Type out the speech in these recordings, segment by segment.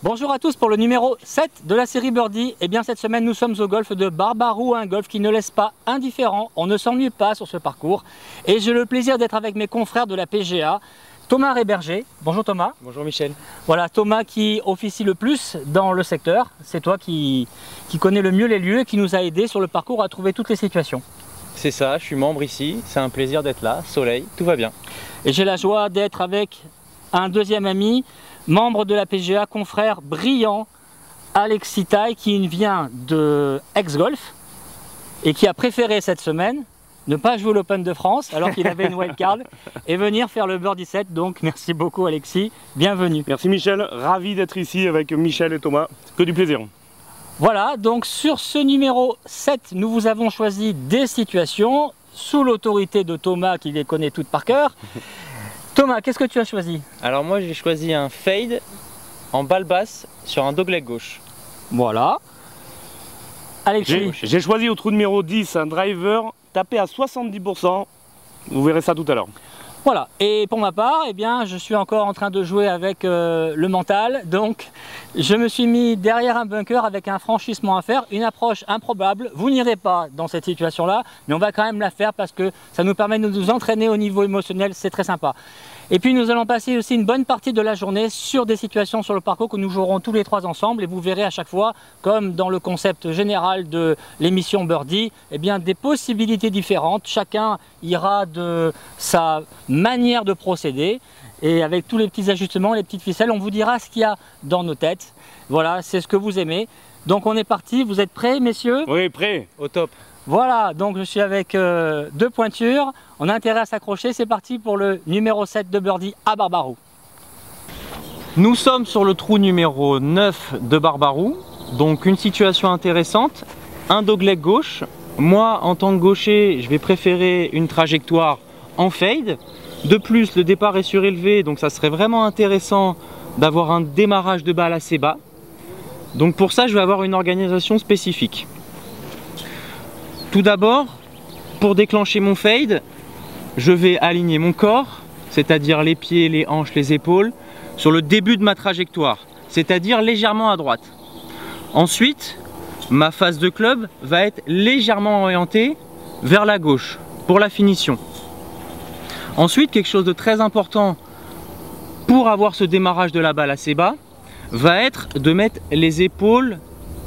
Bonjour à tous pour le numéro 7 de la série Birdie. Et bien cette semaine nous sommes au golf de Barbaroux, un golf qui ne laisse pas indifférent, on ne s'ennuie pas sur ce parcours. Et j'ai le plaisir d'être avec mes confrères de la PGA, Thomas Réberger. Bonjour Thomas. Bonjour Michel. Voilà, Thomas qui officie le plus dans le secteur. C'est toi qui connais le mieux les lieux et qui nous a aidés sur le parcours à trouver toutes les situations. C'est ça, je suis membre ici, c'est un plaisir d'être là, soleil, tout va bien. Et j'ai la joie d'être avec un deuxième ami, membre de la PGA, confrère brillant, Alexis Taille, qui vient de Ex-Golf et qui a préféré cette semaine ne pas jouer l'Open de France alors qu'il avait une wildcard et venir faire le Birdie 7. Donc merci beaucoup Alexis, bienvenue. Merci Michel, ravi d'être ici avec Michel et Thomas, que du plaisir. Voilà, donc sur ce numéro 7, nous vous avons choisi des situations sous l'autorité de Thomas qui les connaît toutes par cœur. Thomas, qu'est-ce que tu as choisi? Alors moi j'ai choisi un fade en balle basse sur un dogleg gauche. Voilà. Alexis? J'ai choisi au trou numéro 10 un driver tapé à 70%, vous verrez ça tout à l'heure. Voilà, et pour ma part, eh bien, je suis encore en train de jouer avec le mental, donc je me suis mis derrière un bunker avec un franchissement à faire, une approche improbable. Vous n'irez pas dans cette situation-là, mais on va quand même la faire parce que ça nous permet de nous entraîner au niveau émotionnel, c'est très sympa. Et puis nous allons passer aussi une bonne partie de la journée sur des situations sur le parcours que nous jouerons tous les trois ensemble, et vous verrez à chaque fois, comme dans le concept général de l'émission Birdie, eh bien, des possibilités différentes. Chacun ira de sa manière de procéder et avec tous les petits ajustements, les petites ficelles, on vous dira ce qu'il y a dans nos têtes. Voilà, c'est ce que vous aimez. Donc on est parti, vous êtes prêts messieurs? Oui, prêt. Au top. Voilà, donc je suis avec deux pointures, on a intérêt à s'accrocher, c'est parti pour le numéro 7 de Birdie à Barbaroux. Nous sommes sur le trou numéro 9 de Barbaroux, donc une situation intéressante, un dogleg gauche. Moi en tant que gaucher, je vais préférer une trajectoire en fade. De plus, le départ est surélevé, donc ça serait vraiment intéressant d'avoir un démarrage de balle assez bas. Donc pour ça, je vais avoir une organisation spécifique. Tout d'abord, pour déclencher mon fade, je vais aligner mon corps, c'est-à-dire les pieds, les hanches, les épaules, sur le début de ma trajectoire, c'est-à-dire légèrement à droite. Ensuite, ma face de club va être légèrement orientée vers la gauche pour la finition. Ensuite, quelque chose de très important pour avoir ce démarrage de la balle assez bas, va être de mettre les épaules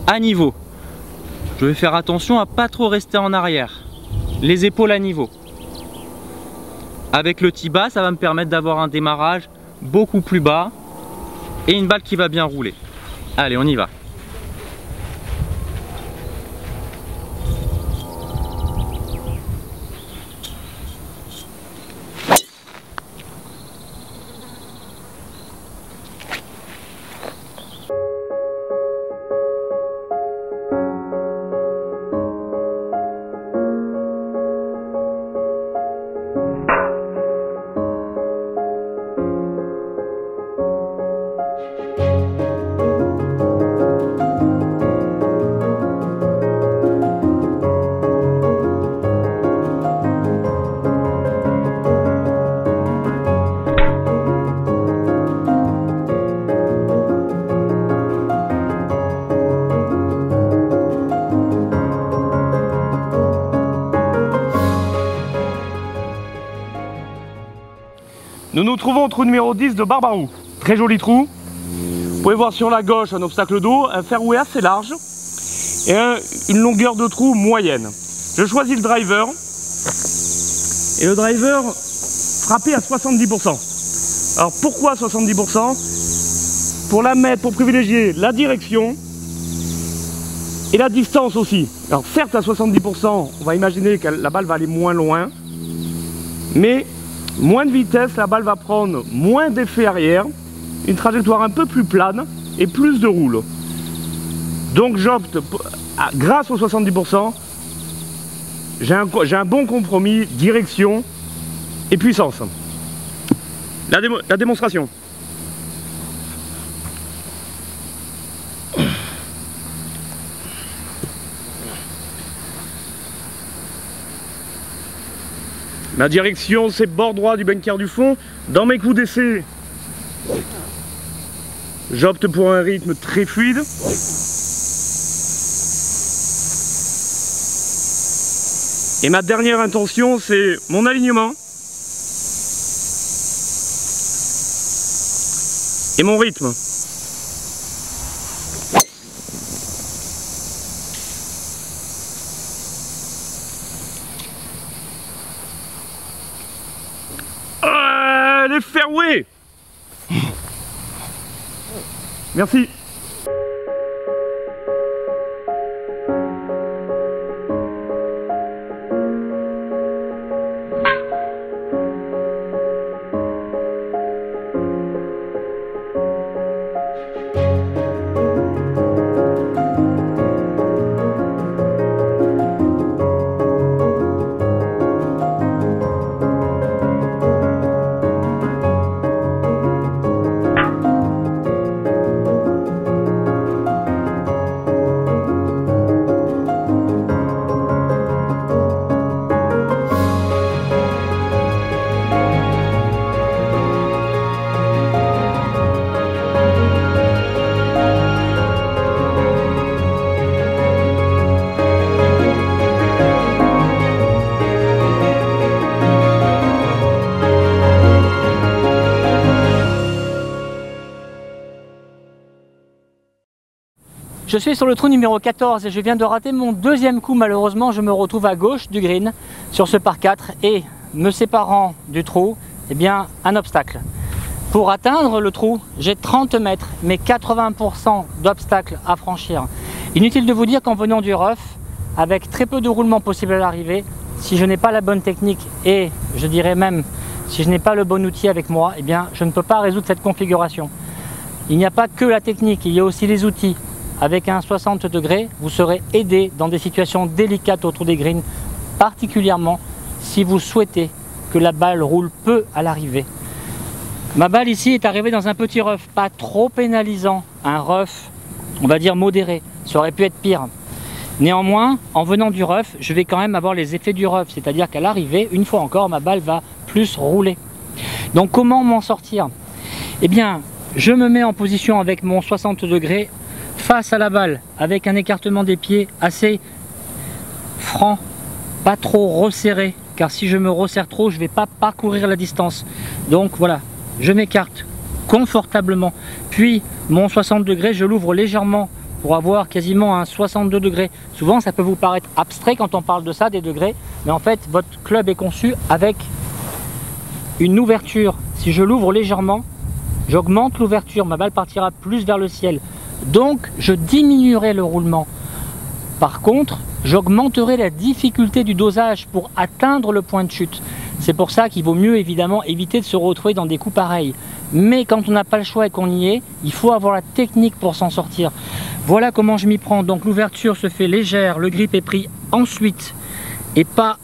à niveau. Je vais faire attention à pas trop rester en arrière. Les épaules à niveau. Avec le tee bas, ça va me permettre d'avoir un démarrage beaucoup plus bas et une balle qui va bien rouler. Allez, on y va. Nous nous trouvons au trou numéro 10 de Barbaroux. Très joli trou. Vous pouvez voir sur la gauche un obstacle d'eau, un fairway assez large et une longueur de trou moyenne. Je choisis le driver et le driver frappé à 70%. Alors pourquoi 70%? Pour la mettre, pour privilégier la direction et la distance aussi. Alors certes à 70%, on va imaginer que la balle va aller moins loin, mais moins de vitesse, la balle va prendre moins d'effet arrière, une trajectoire un peu plus plane et plus de roule. Donc j'opte, grâce aux 70%, j'ai un bon compromis, direction et puissance. La démonstration. Ma direction, c'est bord droit du bunker du fond. Dans mes coups d'essai, J'opte pour un rythme très fluide. Et ma dernière intention, c'est mon alignement et mon rythme. Les fairways. Merci. Je suis sur le trou numéro 14 et je viens de rater mon deuxième coup. Malheureusement, je me retrouve à gauche du green sur ce par 4 et me séparant du trou, eh bien, un obstacle. Pour atteindre le trou, j'ai 30 mètres, mais 80% d'obstacles à franchir. Inutile de vous dire qu'en venant du rough, avec très peu de roulement possible à l'arrivée, si je n'ai pas la bonne technique et je dirais même si je n'ai pas le bon outil avec moi, eh bien, je ne peux pas résoudre cette configuration. Il n'y a pas que la technique, il y a aussi les outils. Avec un 60 degrés, vous serez aidé dans des situations délicates autour des greens, particulièrement si vous souhaitez que la balle roule peu à l'arrivée. Ma balle ici est arrivée dans un petit rough, pas trop pénalisant, un rough, on va dire modéré, ça aurait pu être pire. Néanmoins, en venant du rough, je vais quand même avoir les effets du rough, c'est-à-dire qu'à l'arrivée, une fois encore, ma balle va plus rouler. Donc comment m'en sortir? Eh bien, je me mets en position avec mon 60 degrés face à la balle, avec un écartement des pieds assez franc, pas trop resserré, car si je me resserre trop, je ne vais pas parcourir la distance. Donc voilà, je m'écarte confortablement, puis mon 60 degrés, je l'ouvre légèrement pour avoir quasiment un 62 degrés. Souvent, ça peut vous paraître abstrait quand on parle de ça, des degrés, mais en fait, votre club est conçu avec une ouverture. Si je l'ouvre légèrement, j'augmente l'ouverture, ma balle partira plus vers le ciel. Donc, je diminuerai le roulement. Par contre, j'augmenterai la difficulté du dosage pour atteindre le point de chute. C'est pour ça qu'il vaut mieux évidemment éviter de se retrouver dans des coups pareils. Mais quand on n'a pas le choix et qu'on y est, il faut avoir la technique pour s'en sortir. Voilà comment je m'y prends. Donc l'ouverture se fait légère, le grip est pris ensuite et pas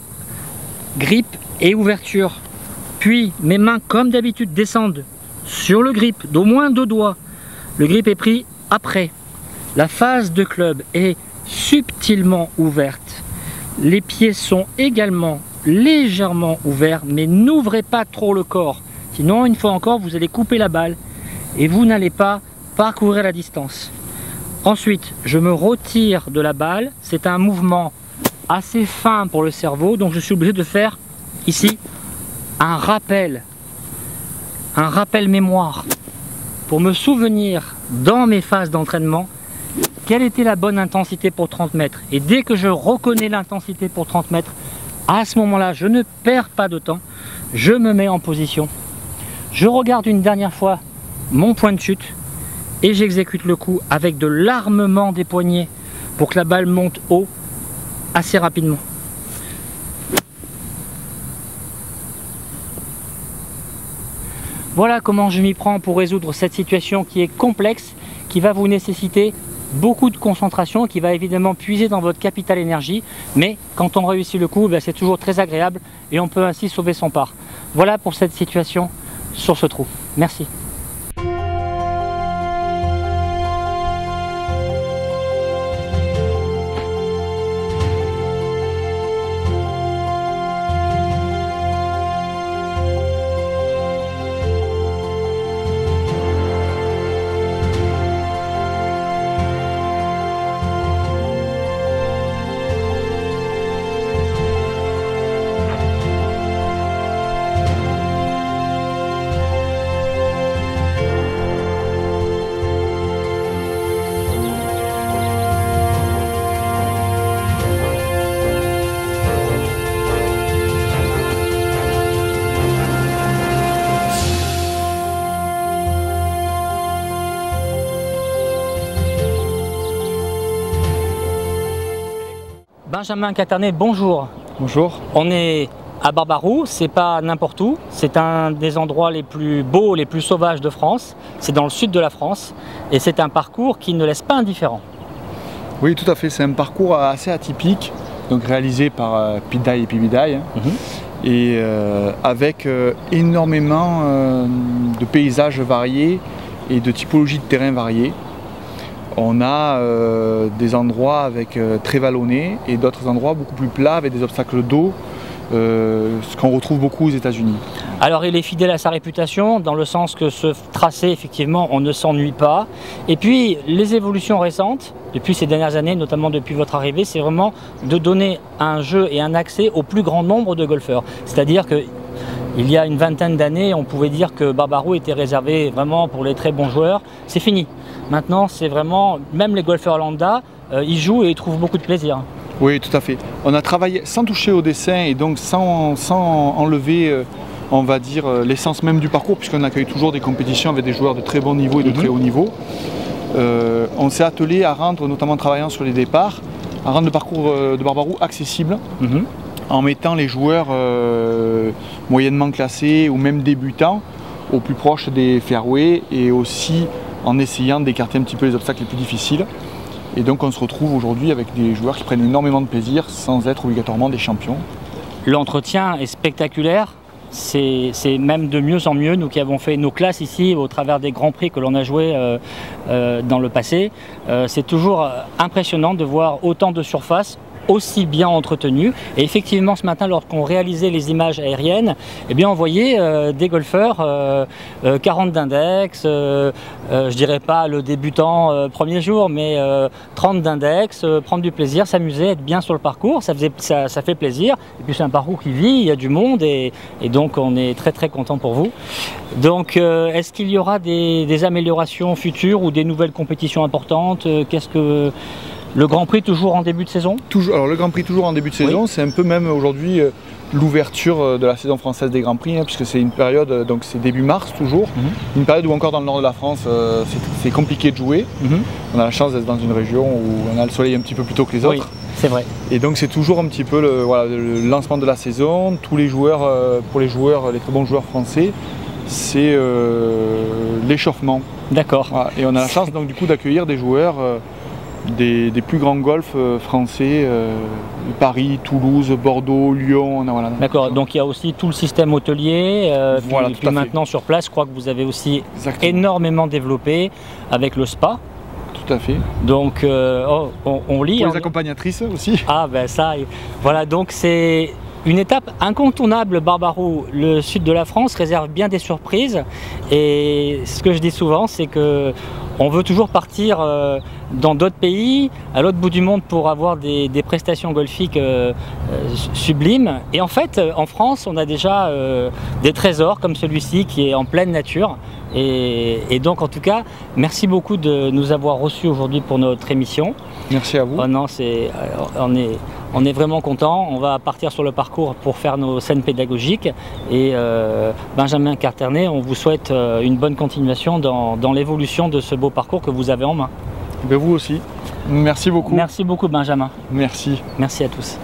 grip et ouverture. Puis mes mains comme d'habitude descendent sur le grip d'au moins 2 doigts. Le grip est pris après. La phase de club est subtilement ouverte. Les pieds sont également légèrement ouverts, mais n'ouvrez pas trop le corps. Sinon, une fois encore, vous allez couper la balle et vous n'allez pas parcourir la distance. Ensuite, je me retire de la balle. C'est un mouvement assez fin pour le cerveau, donc je suis obligé de faire ici un rappel mémoire pour me souvenir dans mes phases d'entraînement quelle était la bonne intensité pour 30 mètres. Et dès que je reconnais l'intensité pour 30 mètres, à ce moment-là, je ne perds pas de temps, je me mets en position, je regarde une dernière fois mon point de chute et j'exécute le coup avec de l'armement des poignets pour que la balle monte haut assez rapidement. Voilà comment je m'y prends pour résoudre cette situation qui est complexe, qui va vous nécessiter beaucoup de concentration, qui va évidemment puiser dans votre capital énergie, mais quand on réussit le coup, c'est toujours très agréable et on peut ainsi sauver son part. Voilà pour cette situation sur ce trou. Merci. Benjamin Quaternet, bonjour. Bonjour. On est à Barbaroux, c'est pas n'importe où, c'est un des endroits les plus beaux, les plus sauvages de France. C'est dans le sud de la France et c'est un parcours qui ne laisse pas indifférent. Oui, tout à fait. C'est un parcours assez atypique, donc réalisé par Pidai et Pibidai, et avec énormément de paysages variés et de typologies de terrain variées. On a des endroits avec très vallonnés et d'autres endroits beaucoup plus plats avec des obstacles d'eau, ce qu'on retrouve beaucoup aux États-Unis. Alors il est fidèle à sa réputation dans le sens que ce tracé, effectivement, on ne s'ennuie pas. Et puis les évolutions récentes, depuis ces dernières années, notamment depuis votre arrivée, c'est vraiment de donner un jeu et un accès au plus grand nombre de golfeurs. C'est-à-dire que il y a une vingtaine d'années, on pouvait dire que Barbaroux était réservé vraiment pour les très bons joueurs. C'est fini. Maintenant, c'est vraiment, même les golfeurs lambda, ils jouent et ils trouvent beaucoup de plaisir. Oui, tout à fait. On a travaillé sans toucher au dessin et donc sans enlever, on va dire, l'essence même du parcours, puisqu'on accueille toujours des compétitions avec des joueurs de très bon niveau et de très haut niveau. On s'est attelé à rendre, notamment en travaillant sur les départs, à rendre le parcours de Barbaroux accessible. En mettant les joueurs moyennement classés ou même débutants au plus proche des fairways et aussi en essayant d'écarter un petit peu les obstacles les plus difficiles. Et donc on se retrouve aujourd'hui avec des joueurs qui prennent énormément de plaisir sans être obligatoirement des champions. L'entretien est spectaculaire, c'est même de mieux en mieux. Nous qui avons fait nos classes ici au travers des grands prix que l'on a joués dans le passé, c'est toujours impressionnant de voir autant de surface aussi bien entretenu. Et effectivement, ce matin, lorsqu'on réalisait les images aériennes, eh bien, on voyait des golfeurs 40 d'index, je dirais pas le débutant premier jour, mais 30 d'index, prendre du plaisir, s'amuser, être bien sur le parcours, ça fait plaisir. Et puis c'est un parcours qui vit, il y a du monde et donc on est très très content pour vous. Donc est-ce qu'il y aura des améliorations futures ou des nouvelles compétitions importantes? Qu'est-ce que le Grand Prix toujours en début de saison? Alors le Grand Prix toujours en début de saison, oui. C'est un peu même aujourd'hui l'ouverture de la saison française des Grands Prix, puisque c'est une période, donc c'est début mars toujours, une période où encore dans le nord de la France c'est compliqué de jouer. On a la chance d'être dans une région où on a le soleil un petit peu plus tôt que les autres. Oui, c'est vrai. Et donc c'est toujours un petit peu le lancement de la saison. Tous les joueurs, pour les très bons joueurs français, c'est l'échauffement. D'accord. Voilà. Et on a la chance donc du coup d'accueillir des joueurs des plus grands golfs français, Paris, Toulouse, Bordeaux, Lyon. Voilà. D'accord, donc il y a aussi tout le système hôtelier, voilà, puis maintenant sur place, je crois que vous avez aussi énormément développé avec le spa. Tout à fait. Donc on lit. Pour les accompagnatrices aussi. Ah ben ça, voilà, donc c'est une étape incontournable. Barbaroux, le sud de la France réserve bien des surprises et ce que je dis souvent, c'est que on veut toujours partir dans d'autres pays, à l'autre bout du monde pour avoir des prestations golfiques sublimes. Et en fait, en France, on a déjà des trésors comme celui-ci qui est en pleine nature. Et donc, en tout cas, merci beaucoup de nous avoir reçus aujourd'hui pour notre émission. Merci à vous. Oh non, on est vraiment contents. On va partir sur le parcours pour faire nos scènes pédagogiques. Et Benjamin Quaternet, on vous souhaite une bonne continuation dans l'évolution de ce beau parcours que vous avez en main. Et vous aussi. Merci beaucoup. Merci beaucoup, Benjamin. Merci. Merci à tous.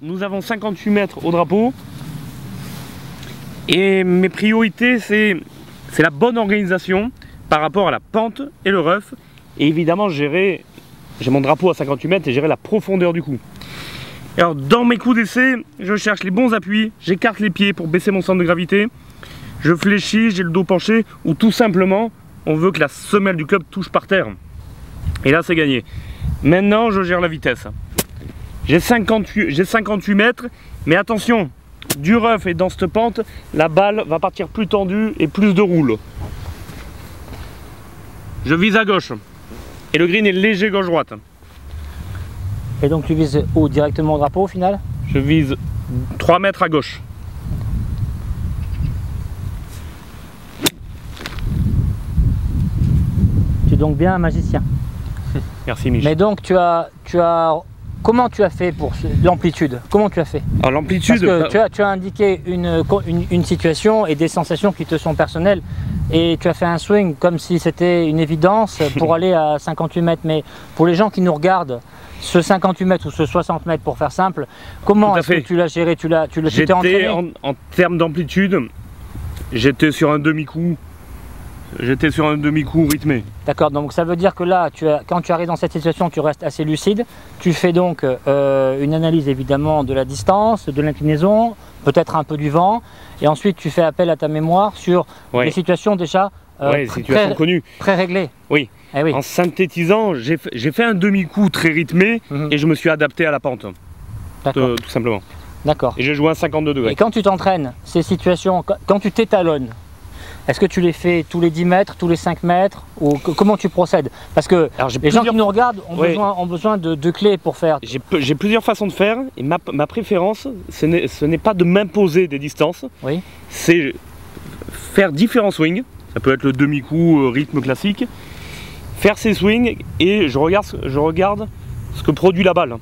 Nous avons 58 mètres au drapeau et mes priorités c'est la bonne organisation par rapport à la pente et le rough et évidemment j'ai mon drapeau à 58 mètres et gérer la profondeur du coup. Alors dans mes coups d'essai, je cherche les bons appuis, j'écarte les pieds pour baisser mon centre de gravité, je fléchis, j'ai le dos penché ou tout simplement on veut que la semelle du club touche par terre. Et là c'est gagné. Maintenant je gère la vitesse. J'ai 58 mètres, mais attention, du rough et dans cette pente, la balle va partir plus tendue et plus de roule. Je vise à gauche. Et le green est léger gauche-droite. Et donc tu vises où? Directement au drapeau au final? Je vise 3 mètres à gauche. Tu es donc bien un magicien. Merci Michel. Mais donc tu as comment tu as fait pour l'amplitude? Comment tu as fait? Alors l'amplitude... Parce que tu as indiqué une situation et des sensations qui te sont personnelles. Et tu as fait un swing comme si c'était une évidence pour aller à 58 mètres. Mais pour les gens qui nous regardent, ce 58 mètres ou ce 60 mètres pour faire simple, comment est-ce que tu l'as géré? Tu t'es entraîné? En termes d'amplitude, j'étais sur un demi-coup. J'étais sur un demi-coup rythmé. D'accord, donc ça veut dire que là, quand tu arrives dans cette situation, tu restes assez lucide. Tu fais donc une analyse évidemment de la distance, de l'inclinaison, peut-être un peu du vent. Et ensuite, tu fais appel à ta mémoire sur des situations déjà connues. Pré-réglées. Oui. Eh oui. En synthétisant, j'ai fait un demi-coup très rythmé et je me suis adapté à la pente. Tout simplement. D'accord. Et j'ai joué à 52 degrés. Et quand tu t'entraînes, ces situations, quand tu t'étalonnes, est-ce que tu les fais tous les 10 mètres, tous les 5 mètres ou comment tu procèdes? Parce que les gens qui nous regardent ont besoin de clés pour faire. J'ai plusieurs façons de faire et ma préférence, ce n'est pas de m'imposer des distances, c'est faire différents swings. Ça peut être le demi-coup, rythme classique. Faire ces swings et je regarde ce que produit la balle.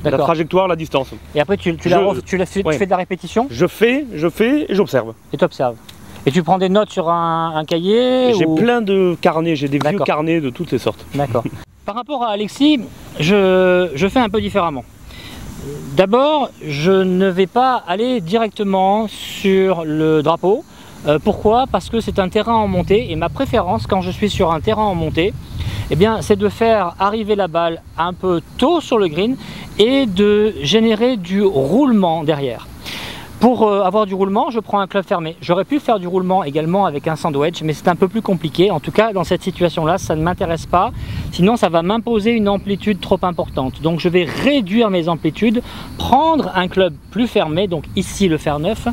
La trajectoire, la distance. Et après tu fais de la répétition? Je fais et j'observe. Et tu observes. Et tu prends des notes sur un cahier? J'ai plein de carnets, j'ai des vieux carnets de toutes les sortes. D'accord. Par rapport à Alexis, je fais un peu différemment. D'abord, je ne vais pas aller directement sur le drapeau. Pourquoi? Parce que c'est un terrain en montée et ma préférence quand je suis sur un terrain en montée, eh bien, c'est de faire arriver la balle un peu tôt sur le green et de générer du roulement derrière. Pour avoir du roulement, je prends un club fermé. J'aurais pu faire du roulement également avec un sandwich, mais c'est un peu plus compliqué. En tout cas, dans cette situation-là, ça ne m'intéresse pas. Sinon, ça va m'imposer une amplitude trop importante. Donc, je vais réduire mes amplitudes, prendre un club plus fermé, donc ici le fer 9.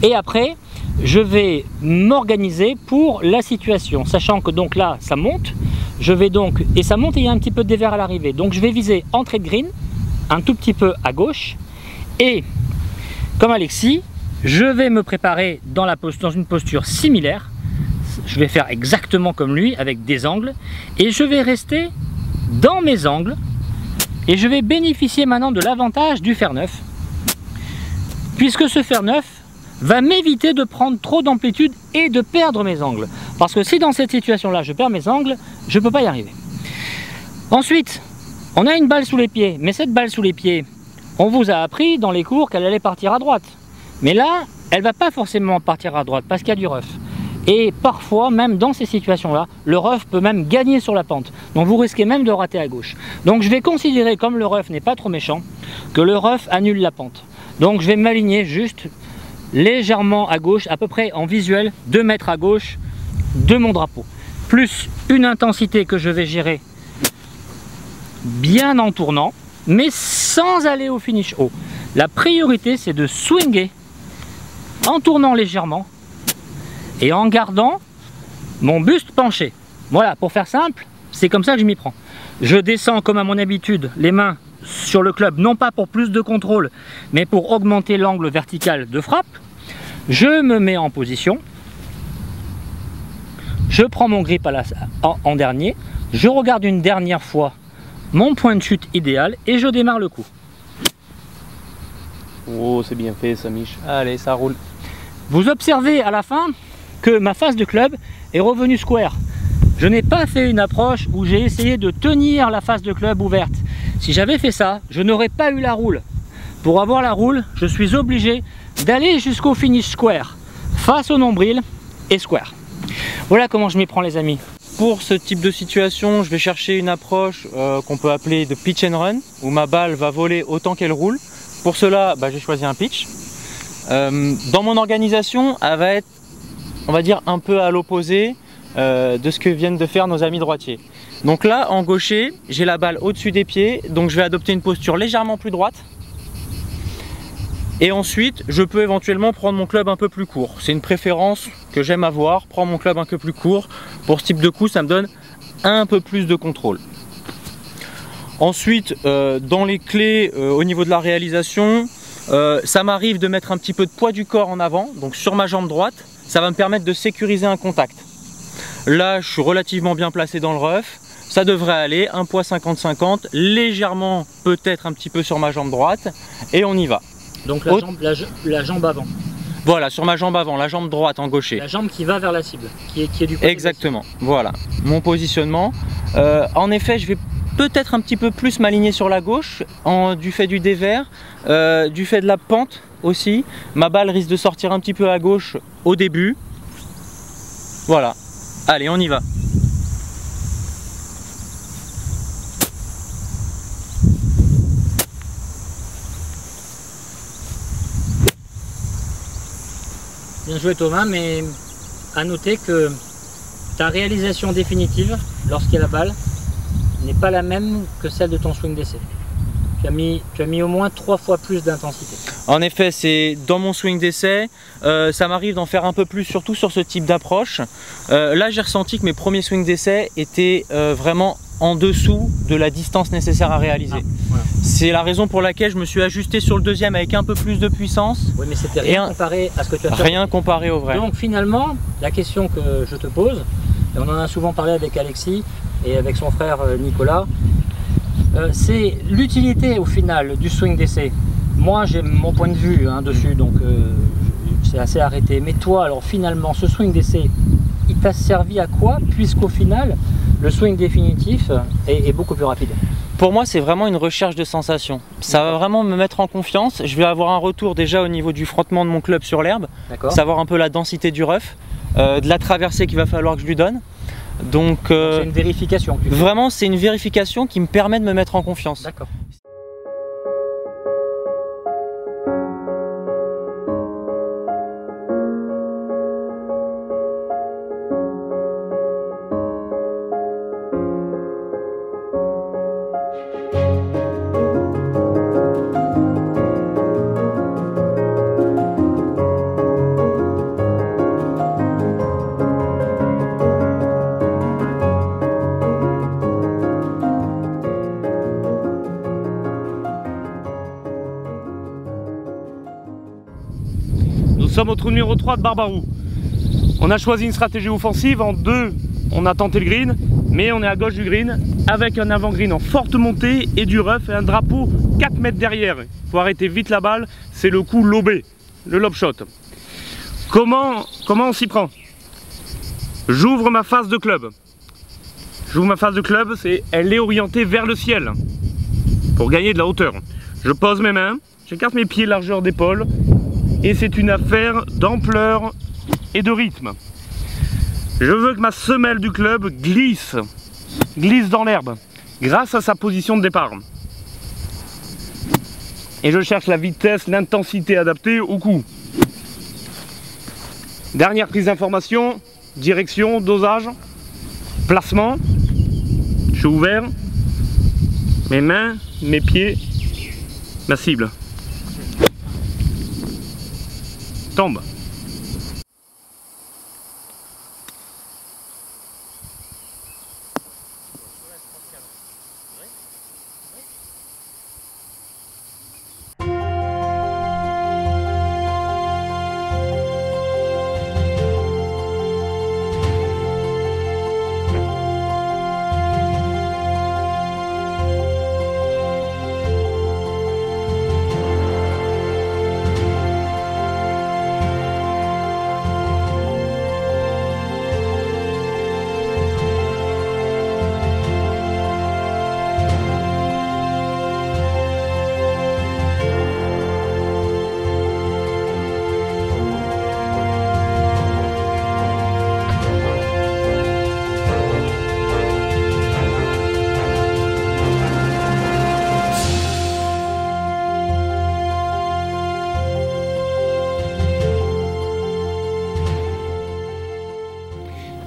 Et après, je vais m'organiser pour la situation. Sachant que donc là, ça monte. Je vais donc, et ça monte et il y a un petit peu de dévers à l'arrivée. Donc, je vais viser entrée de green, un tout petit peu à gauche. Et comme Alexis, je vais me préparer dans une posture similaire. Je vais faire exactement comme lui avec des angles et je vais rester dans mes angles et je vais bénéficier maintenant de l'avantage du fer 9 puisque ce fer 9 va m'éviter de prendre trop d'amplitude et de perdre mes angles. Parce que si dans cette situation-là je perds mes angles, je ne peux pas y arriver. Ensuite, on a une balle sous les pieds, mais cette balle sous les pieds, on vous a appris dans les cours qu'elle allait partir à droite. Mais là, elle ne va pas forcément partir à droite parce qu'il y a du rough. Et parfois, même dans ces situations-là, le rough peut même gagner sur la pente. Donc vous risquez même de rater à gauche. Donc je vais considérer, comme le rough n'est pas trop méchant, que le rough annule la pente. Donc je vais m'aligner juste légèrement à gauche, à peu près en visuel, 2 mètres à gauche de mon drapeau. Plus une intensité que je vais gérer bien en tournant, mais sans aller au finish haut. La priorité, c'est de swinger en tournant légèrement et en gardant mon buste penché. Voilà, pour faire simple, c'est comme ça que je m'y prends. Je descends comme à mon habitude, les mains sur le club, non pas pour plus de contrôle, mais pour augmenter l'angle vertical de frappe. Je me mets en position. Je prends mon grip en dernier. Je regarde une dernière fois mon point de chute idéal et je démarre le coup. Oh, c'est bien fait ça, Mich. Allez, ça roule. Vous observez à la fin que ma face de club est revenue square. Je n'ai pas fait une approche où j'ai essayé de tenir la face de club ouverte. Si j'avais fait ça, je n'aurais pas eu la roule. Pour avoir la roule, je suis obligé d'aller jusqu'au finish square, face au nombril et square. Voilà comment je m'y prends, les amis. Pour ce type de situation, je vais chercher une approche qu'on peut appeler de pitch and run, où ma balle va voler autant qu'elle roule. Pour cela, j'ai choisi un pitch. Dans mon organisation, elle va être, on va dire, un peu à l'opposé de ce que viennent de faire nos amis droitiers. Donc là, en gaucher, j'ai la balle au-dessus des pieds, donc je vais adopter une posture légèrement plus droite. Et ensuite, je peux éventuellement prendre mon club un peu plus court. C'est une préférence que j'aime avoir, prendre mon club un peu plus court. Pour ce type de coup, ça me donne un peu plus de contrôle. Ensuite, dans les clés, au niveau de la réalisation, ça m'arrive de mettre un petit peu de poids du corps en avant, donc sur ma jambe droite. Ça va me permettre de sécuriser un contact. Là, je suis relativement bien placé dans le rough. ça devrait aller, un poids 50-50, légèrement peut-être un petit peu sur ma jambe droite, et on y va. Donc la jambe avant. Voilà, sur ma jambe avant, la jambe droite en gaucher. La jambe qui va vers la cible, qui est du côté. Exactement, voilà, mon positionnement. En effet, je vais peut-être un petit peu plus m'aligner sur la gauche, du fait du dévers, du fait de la pente aussi. Ma balle risque de sortir un petit peu à gauche au début. Voilà, allez, on y va. Bien joué Thomas, mais à noter que ta réalisation définitive, lorsqu'il y a la balle, n'est pas la même que celle de ton swing d'essai. Tu as mis au moins 3 fois plus d'intensité. En effet, c'est dans mon swing d'essai, ça m'arrive d'en faire un peu plus, surtout sur ce type d'approche. Là, j'ai ressenti que mes premiers swings d'essai étaient vraiment en dessous de la distance nécessaire à réaliser. Voilà. C'est la raison pour laquelle je me suis ajusté sur le deuxième avec un peu plus de puissance. Oui, mais c'était rien comparé à ce que tu as fait. Rien comparé au vrai. Donc finalement, la question que je te pose, et on en a souvent parlé avec Alexis et avec son frère Nicolas, c'est l'utilité au final du swing d'essai. Moi, j'ai mon point de vue dessus, donc c'est assez arrêté. Mais toi, alors finalement, ce swing d'essai, il t'a servi à quoi, puisqu'au final, le swing définitif est beaucoup plus rapide? Pour moi, c'est vraiment une recherche de sensations. Ça va vraiment me mettre en confiance. Je vais avoir un retour déjà au niveau du frottement de mon club sur l'herbe, savoir un peu la densité du rough, de la traversée qu'il va falloir que je lui donne. Donc c'est une vérification. Vraiment, c'est une vérification qui me permet de me mettre en confiance. D'accord. Nous sommes au trou numéro 3 de Barbaroux. On a choisi une stratégie offensive. En 2, on a tenté le green, mais on est à gauche du green, avec un avant-green en forte montée et du rough et un drapeau 4 mètres derrière. Il faut arrêter vite la balle, c'est le coup lobé, le lob shot. Comment on s'y prend? J'ouvre ma face de club. J'ouvre ma face de club, elle est orientée vers le ciel, pour gagner de la hauteur. Je pose mes mains, j'écarte mes pieds largeur d'épaule, et c'est une affaire d'ampleur et de rythme. Je veux que ma semelle du club glisse dans l'herbe, grâce à sa position de départ. Et je cherche la vitesse, l'intensité adaptée au coup. Dernière prise d'information, direction, dosage, placement. Je suis ouvert, mes mains, mes pieds, ma cible. Tombe.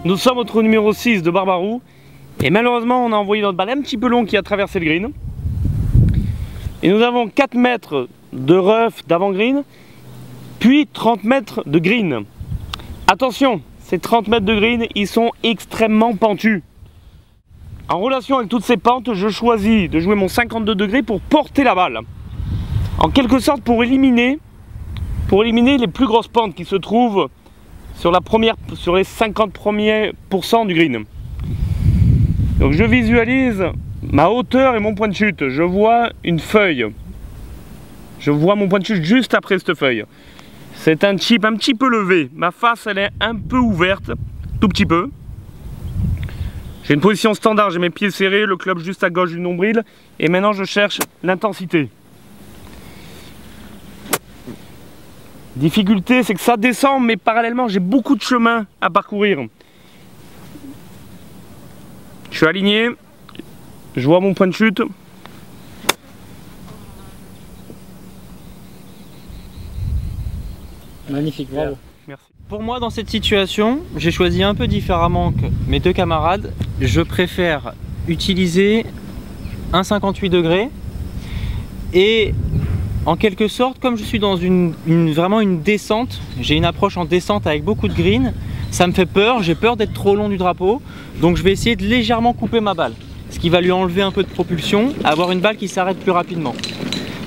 Nous sommes au trou numéro 6 de Barbaroux et malheureusement on a envoyé notre balle un petit peu longue qui a traversé le green. Et nous avons 4 mètres de rough d'avant green, puis 30 mètres de green. Attention, ces 30 mètres de green, ils sont extrêmement pentus. En relation avec toutes ces pentes, je choisis de jouer mon 52 degrés pour porter la balle. En quelque sorte pour éliminer les plus grosses pentes qui se trouvent sur les 50 premiers % du green. Donc je visualise ma hauteur et mon point de chute. Je vois une feuille. Je vois mon point de chute juste après cette feuille. C'est un chip un petit peu levé. Ma face, elle est un peu ouverte, tout petit peu. J'ai une position standard, j'ai mes pieds serrés, le club juste à gauche du nombril. Et maintenant, je cherche l'intensité. Difficulté, c'est que ça descend, mais parallèlement, j'ai beaucoup de chemin à parcourir. Je suis aligné, je vois mon point de chute. Magnifique, bravo. Merci. Pour moi, dans cette situation, j'ai choisi un peu différemment que mes deux camarades. Je préfère utiliser un 58 degrés et en quelque sorte, comme je suis dans vraiment une descente, j'ai une approche en descente avec beaucoup de green, ça me fait peur, j'ai peur d'être trop long du drapeau, donc je vais essayer de légèrement couper ma balle, ce qui va lui enlever un peu de propulsion, avoir une balle qui s'arrête plus rapidement.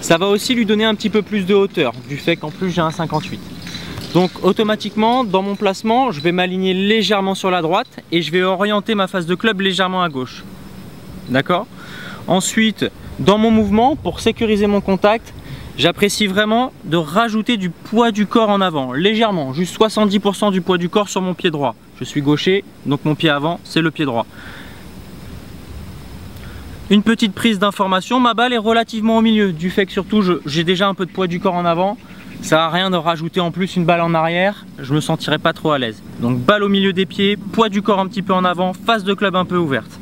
Ça va aussi lui donner un petit peu plus de hauteur, du fait qu'en plus j'ai un 58. Donc automatiquement, dans mon placement, je vais m'aligner légèrement sur la droite et je vais orienter ma face de club légèrement à gauche. D'accord? Ensuite, dans mon mouvement, pour sécuriser mon contact, j'apprécie vraiment de rajouter du poids du corps en avant, légèrement, juste 70% du poids du corps sur mon pied droit. Je suis gaucher, donc mon pied avant, c'est le pied droit. Une petite prise d'information, ma balle est relativement au milieu, du fait que surtout j'ai déjà un peu de poids du corps en avant. Ça sert à rien de rajouter en plus une balle en arrière, je me sentirais pas trop à l'aise. Donc balle au milieu des pieds, poids du corps un petit peu en avant, face de club un peu ouverte.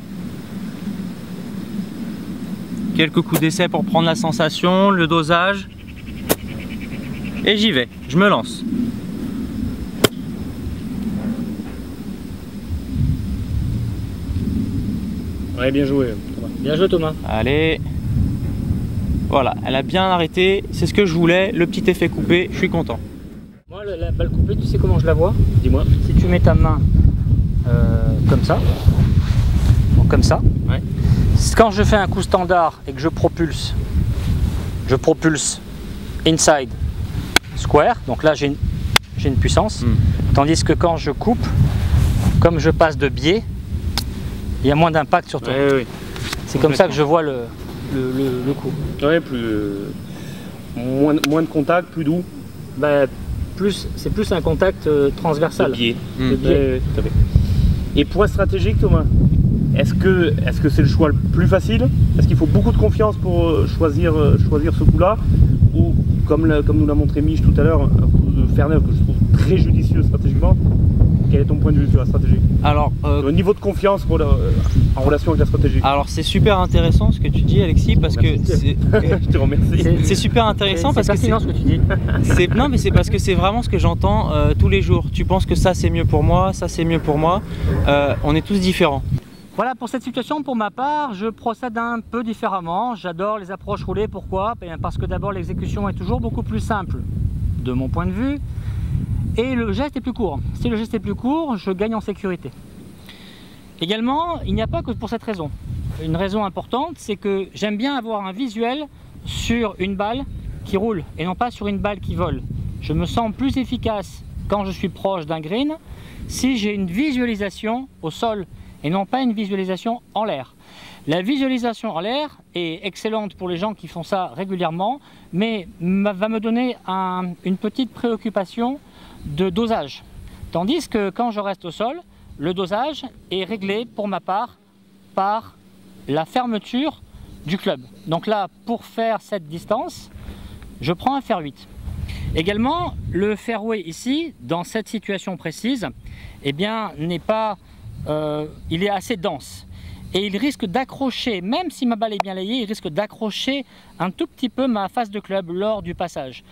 Quelques coups d'essai pour prendre la sensation, le dosage. Et j'y vais, je me lance. Ouais, bien joué Thomas. Bien joué Thomas. Allez. Voilà, elle a bien arrêté, c'est ce que je voulais, le petit effet coupé, je suis content. Moi, la balle coupée, tu sais comment je la vois? Dis-moi. Si tu mets ta main comme ça, bon, comme ça, Ouais. quand je fais un coup standard et que je propulse inside square, donc là j'ai une puissance, tandis que quand je coupe, comme je passe de biais, il y a moins d'impact sur toi. Ouais, ouais. C'est comme ça que je vois le coup. Ouais, moins de contact, plus doux. Bah, c'est plus un contact transversal. De biais. De biais. Ouais, tout à fait. Et point stratégique, Thomas, est-ce que c'est le choix le plus facile? Est-ce qu'il faut beaucoup de confiance pour choisir ce coup-là? Ou comme nous l'a montré Mich tout à l'heure, un coup de Ferner que je trouve très judicieux stratégiquement. Quel est ton point de vue sur la stratégie? Alors, le niveau de confiance en relation avec la stratégie. alors c'est super intéressant ce que tu dis Alexis, parce que Je te remercie. c'est super intéressant parce que c'est ce que tu dis. non mais c'est parce que c'est vraiment ce que j'entends tous les jours. Tu penses que ça c'est mieux pour moi, ça c'est mieux pour moi. On est tous différents. Voilà, pour cette situation, pour ma part, je procède un peu différemment. J'adore les approches roulées. Pourquoi? Parce que d'abord, l'exécution est toujours beaucoup plus simple, de mon point de vue, et le geste est plus court. Si le geste est plus court, je gagne en sécurité. Également, il n'y a pas que pour cette raison. Une raison importante, c'est que j'aime bien avoir un visuel sur une balle qui roule, et non pas sur une balle qui vole. Je me sens plus efficace quand je suis proche d'un green, si j'ai une visualisation au sol, et non pas une visualisation en l'air. La visualisation en l'air est excellente pour les gens qui font ça régulièrement, mais va me donner une petite préoccupation de dosage. Tandis que quand je reste au sol, le dosage est réglé pour ma part par la fermeture du club. Donc là, pour faire cette distance, je prends un fer 8. Également, le fairway ici, dans cette situation précise, eh bien, n'est pas... il est assez dense et il risque d'accrocher, même si ma balle est bien layée, il risque d'accrocher un tout petit peu ma face de club lors du passage.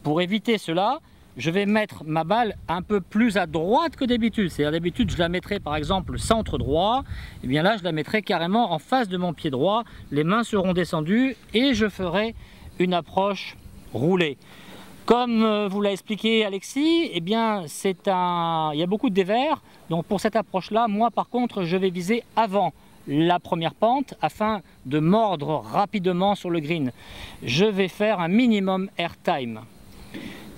Pour éviter cela, je vais mettre ma balle un peu plus à droite que d'habitude. C'est-à-dire d'habitude je la mettrai par exemple centre droit, et bien là je la mettrai carrément en face de mon pied droit, les mains seront descendues et je ferai une approche roulée. Comme vous l'a expliqué Alexis, eh bien il y a beaucoup de dévers, donc pour cette approche-là, moi par contre, je vais viser avant la première pente afin de mordre rapidement sur le green. Je vais faire un minimum airtime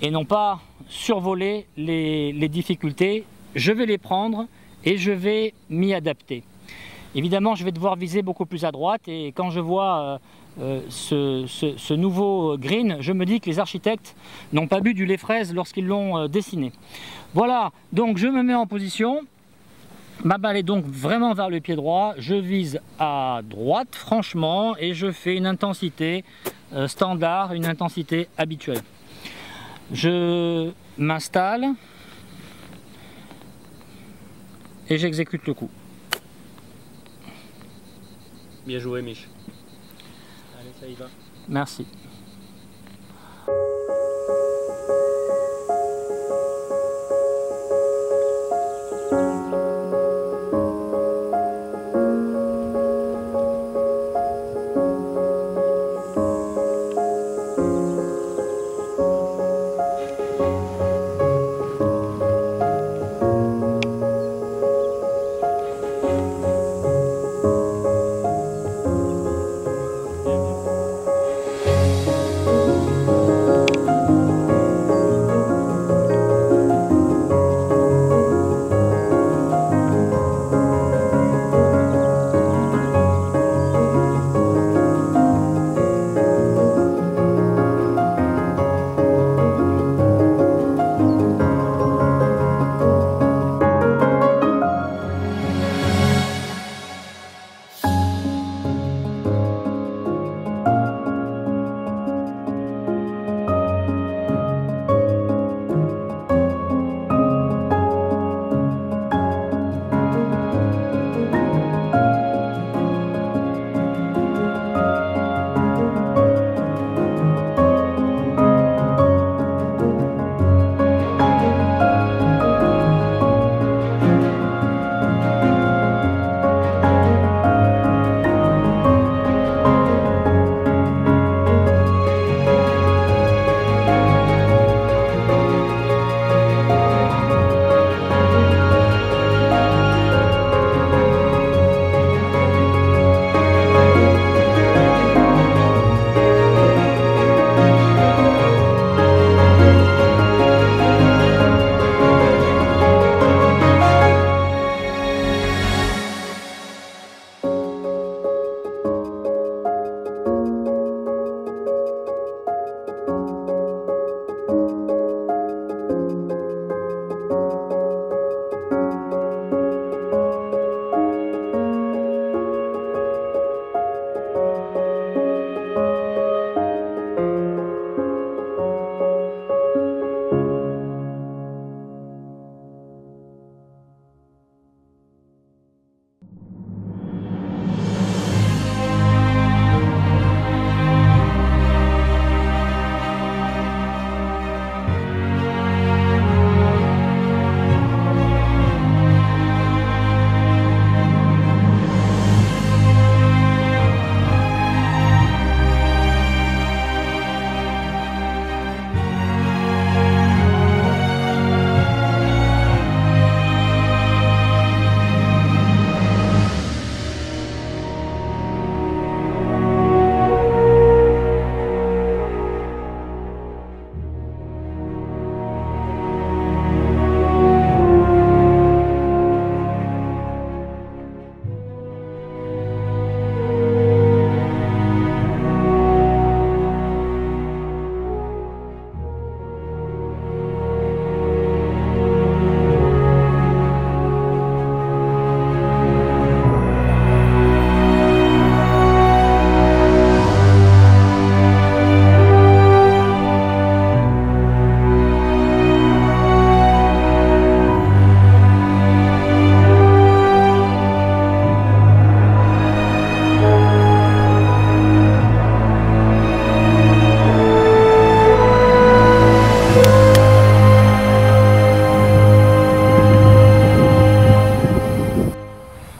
et non pas survoler les difficultés. Je vais les prendre et je vais m'y adapter. évidemment je vais devoir viser beaucoup plus à droite, et quand je vois ce nouveau green, je me dis que les architectes n'ont pas bu du lait fraise lorsqu'ils l'ont dessiné. Voilà, donc je me mets en position. Ma balle est donc vraiment vers le pied droit, je vise à droite franchement et je fais une intensité standard, une intensité habituelle. Je m'installe et j'exécute le coup. Bien joué, Mich. Allez, ça y va. Merci.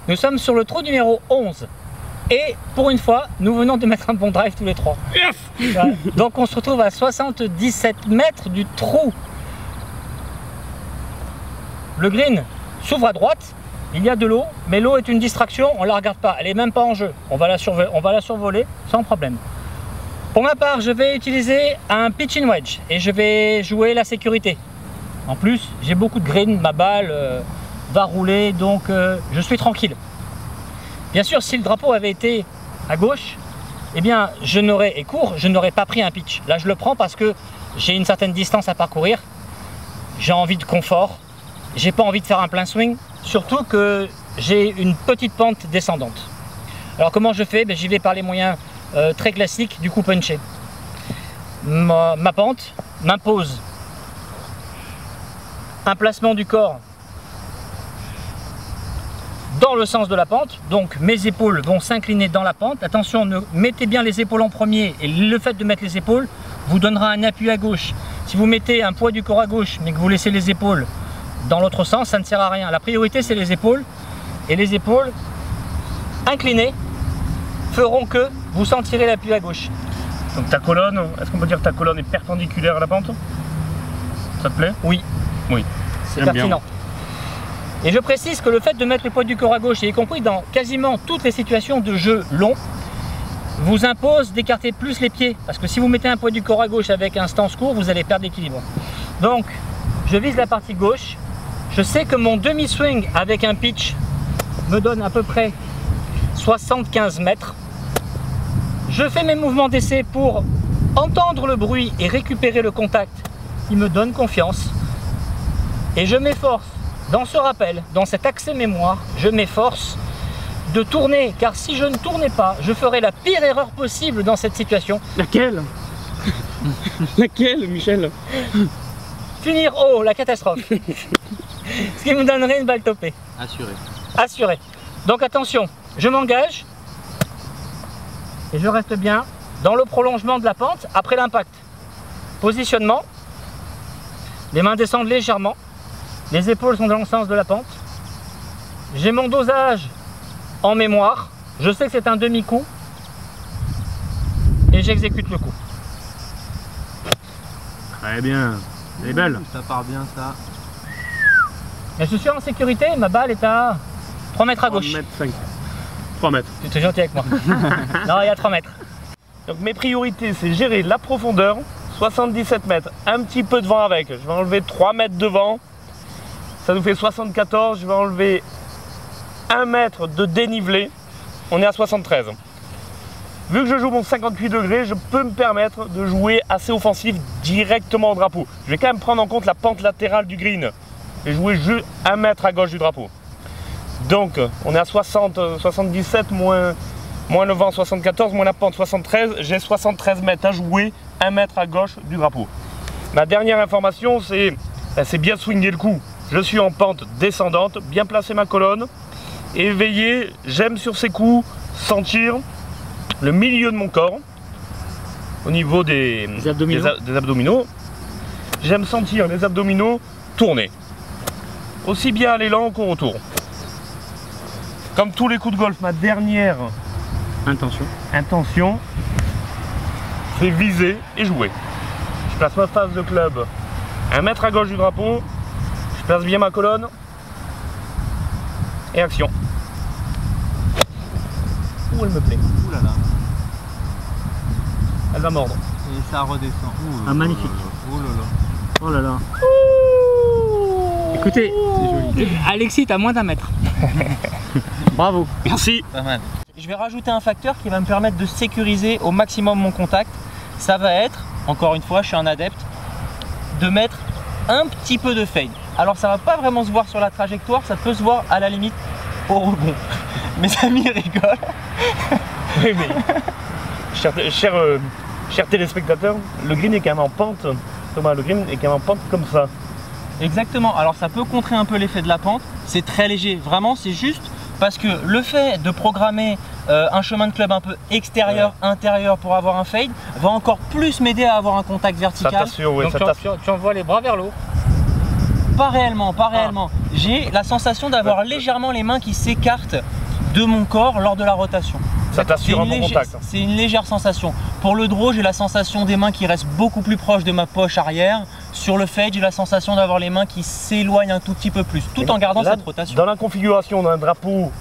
Nous sommes sur le trou numéro 11. Et pour une fois, nous venons de mettre un bon drive tous les trois. Yes. Voilà. Donc on se retrouve à 77 mètres du trou. Le green s'ouvre à droite. Il y a de l'eau, mais l'eau est une distraction, on ne la regarde pas, elle n'est même pas en jeu. On va la survoler sans problème. Pour ma part, je vais utiliser un pitching wedge et je vais jouer la sécurité. En plus, j'ai beaucoup de green, ma balle va rouler, donc je suis tranquille. Bien sûr, si le drapeau avait été à gauche, eh bien, je n'aurais pas pris un pitch. Là, je le prends parce que j'ai une certaine distance à parcourir. J'ai envie de confort. J'ai pas envie de faire un plein swing. Surtout que j'ai une petite pente descendante. Alors, comment je fais? J'y vais par les moyens très classiques du coup punché. Ma pente m'impose un placement du corps dans le sens de la pente, donc mes épaules vont s'incliner dans la pente. Attention, ne mettez bien les épaules en premier, et le fait de mettre les épaules vous donnera un appui à gauche. Si vous mettez un poids du corps à gauche mais que vous laissez les épaules dans l'autre sens, ça ne sert à rien. La priorité c'est les épaules, et les épaules inclinées feront que vous sentirez l'appui à gauche. Donc ta colonne, est-ce qu'on peut dire que ta colonne est perpendiculaire à la pente? Ça te plaît? Oui. Oui. C'est pertinent. Et je précise que le fait de mettre le poids du corps à gauche, y compris dans quasiment toutes les situations de jeu long, vous impose d'écarter plus les pieds. Parce que si vous mettez un poids du corps à gauche avec un stance court, vous allez perdre l'équilibre. Donc, je vise la partie gauche. Je sais que mon demi-swing avec un pitch me donne à peu près 75 mètres. Je fais mes mouvements d'essai pour entendre le bruit et récupérer le contact qui me donne confiance. Et je m'efforce, dans ce rappel, dans cet accès mémoire, je m'efforce de tourner, car si je ne tournais pas, je ferais la pire erreur possible dans cette situation. Laquelle? Laquelle, Michel? Finir haut, la catastrophe. Ce qui me donnerait une balle topée. Assuré. Assuré. Donc attention, je m'engage et je reste bien dans le prolongement de la pente après l'impact. Positionnement, les mains descendent légèrement. Les épaules sont dans le sens de la pente. J'ai mon dosage en mémoire. Je sais que c'est un demi-coup. Et j'exécute le coup. Très bien. Elle est belle. Ça part bien ça. Et je suis en sécurité. Ma balle est à 3 mètres à gauche. 3 mètres 5. 3 mètres. Tu es gentil avec moi. Non, il y a 3 mètres. Donc mes priorités, c'est gérer la profondeur. 77 mètres. Un petit peu de vent avec. Je vais enlever 3 mètres de vent. Ça nous fait 74, je vais enlever 1 mètre de dénivelé, on est à 73. Vu que je joue mon 58 degrés, je peux me permettre de jouer assez offensif directement au drapeau. Je vais quand même prendre en compte la pente latérale du green et jouer juste 1 mètre à gauche du drapeau. Donc on est à 77 moins le vent 74, moins la pente 73, j'ai 73 mètres à jouer 1 mètre à gauche du drapeau. Ma dernière information, c'est bien swinguer le coup. Je suis en pente descendante, bien placer ma colonne et veiller, j'aime sur ces coups sentir le milieu de mon corps au niveau des abdominaux. J'aime sentir les abdominaux tourner, aussi bien à l'élan qu'au retour. Comme tous les coups de golf, ma dernière intention c'est viser et jouer. Je place ma face de club 1 mètre à gauche du drapeau. Je place bien ma colonne et action. Ouh, elle me plaît. Ouh là là. Elle va mordre. Et ça redescend. Ouh, Ah, magnifique. Oh là là. Oh là là. Écoutez, C'est joli. Alexis, t'as moins d'1 mètre. Bravo. Merci. Pas mal. Je vais rajouter un facteur qui va me permettre de sécuriser au maximum mon contact. Ça va être, encore une fois, je suis un adepte, de mettre un petit peu de fade. Alors ça va pas vraiment se voir sur la trajectoire, ça peut se voir à la limite au rebond. Mes amis rigolent. Oui, mais cher téléspectateur, le green est quand même en pente. Thomas, le green est quand même en pente comme ça. Exactement, alors ça peut contrer un peu l'effet de la pente, c'est très léger, vraiment c'est juste parce que le fait de programmer un chemin de club un peu extérieur, intérieur pour avoir un fade va encore plus m'aider à avoir un contact Ça vertical. t'assure, oui, Donc ça t'assure. tu envoies les bras vers le haut. Pas réellement, pas réellement. J'ai la sensation d'avoir légèrement les mains qui s'écartent de mon corps lors de la rotation. Ça t'assure un bon contact. C'est une légère sensation. Pour le draw, j'ai la sensation des mains qui restent beaucoup plus proches de ma poche arrière. Sur le fade, j'ai la sensation d'avoir les mains qui s'éloignent un tout petit peu plus, tout en gardant Là, cette rotation. Dans la configuration d'un drapeau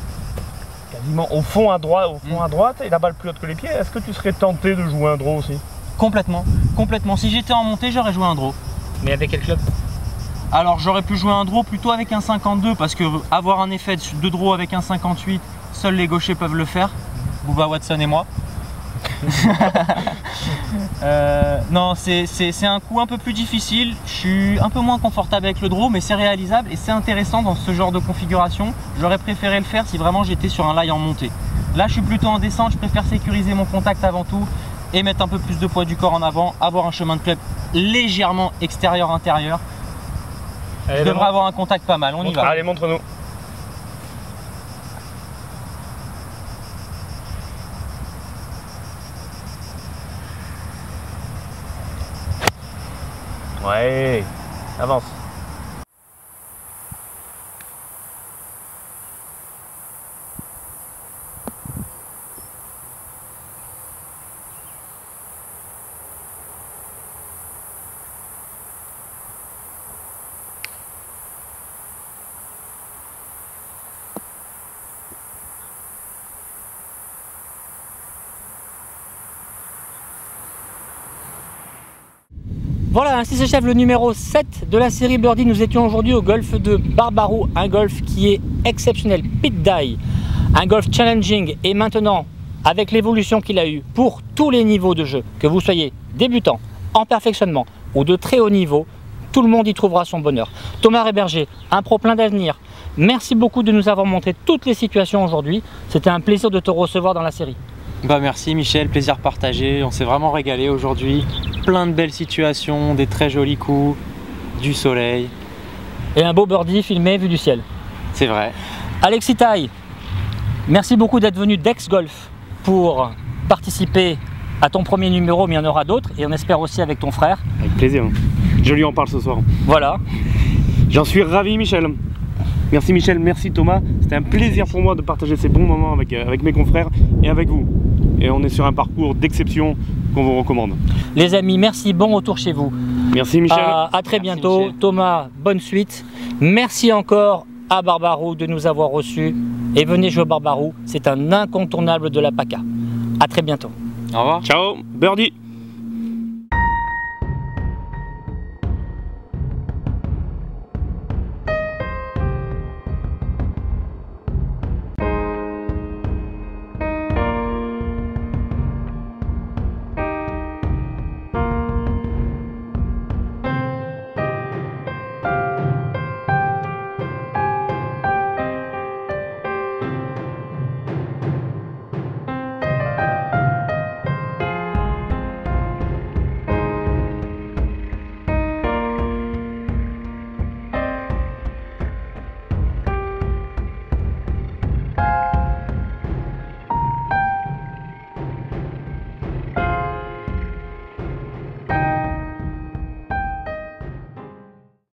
quasiment au fond à droite et la balle plus haute que les pieds, est-ce que tu serais tenté de jouer un draw aussi? Complètement, complètement. Si j'étais en montée, j'aurais joué un draw. Mais avec quel club? Alors j'aurais pu jouer un draw plutôt avec un 52 parce que avoir un effet de draw avec un 58, seuls les gauchers peuvent le faire, Bubba Watson et moi. Non, c'est un coup un peu plus difficile, je suis un peu moins confortable avec le draw, mais c'est réalisable et c'est intéressant dans ce genre de configuration. J'aurais préféré le faire si vraiment j'étais sur un lie en montée. Là je suis plutôt en descente, je préfère sécuriser mon contact avant tout et mettre un peu plus de poids du corps en avant, avoir un chemin de club légèrement extérieur-intérieur. Je devrais avoir un contact pas mal, on y va. Allez, montre-nous. Ouais, avance. Voilà, ainsi s'achève le numéro 7 de la série Birdie. Nous étions aujourd'hui au golf de Barbaroux, un golf qui est exceptionnel, pit die, un golf challenging et maintenant, avec l'évolution qu'il a eu pour tous les niveaux de jeu, que vous soyez débutant, en perfectionnement ou de très haut niveau, tout le monde y trouvera son bonheur. Thomas Réberger, un pro plein d'avenir, merci beaucoup de nous avoir montré toutes les situations aujourd'hui. C'était un plaisir de te recevoir dans la série. Bah merci Michel, plaisir partagé, on s'est vraiment régalé aujourd'hui. Plein de belles situations, des très jolis coups, du soleil. Et un beau birdie filmé vu du ciel. C'est vrai. Alexis Taille, merci beaucoup d'être venu d'Aix Golf pour participer à ton premier numéro, mais il y en aura d'autres et on espère aussi avec ton frère. Avec plaisir. Je lui en parle ce soir. Voilà. J'en suis ravi, Michel. Merci Michel, merci Thomas. C'était un plaisir pour moi de partager ces bons moments avec mes confrères et avec vous. Et on est sur un parcours d'exception qu'on vous recommande. Les amis, merci, bon retour chez vous. Merci Michel. À très bientôt. Michel. Thomas, bonne suite. Merci encore à Barbaroux de nous avoir reçus. Et venez jouer au Barbaroux, c'est un incontournable de la PACA. À très bientôt. Au revoir. Ciao, Birdie.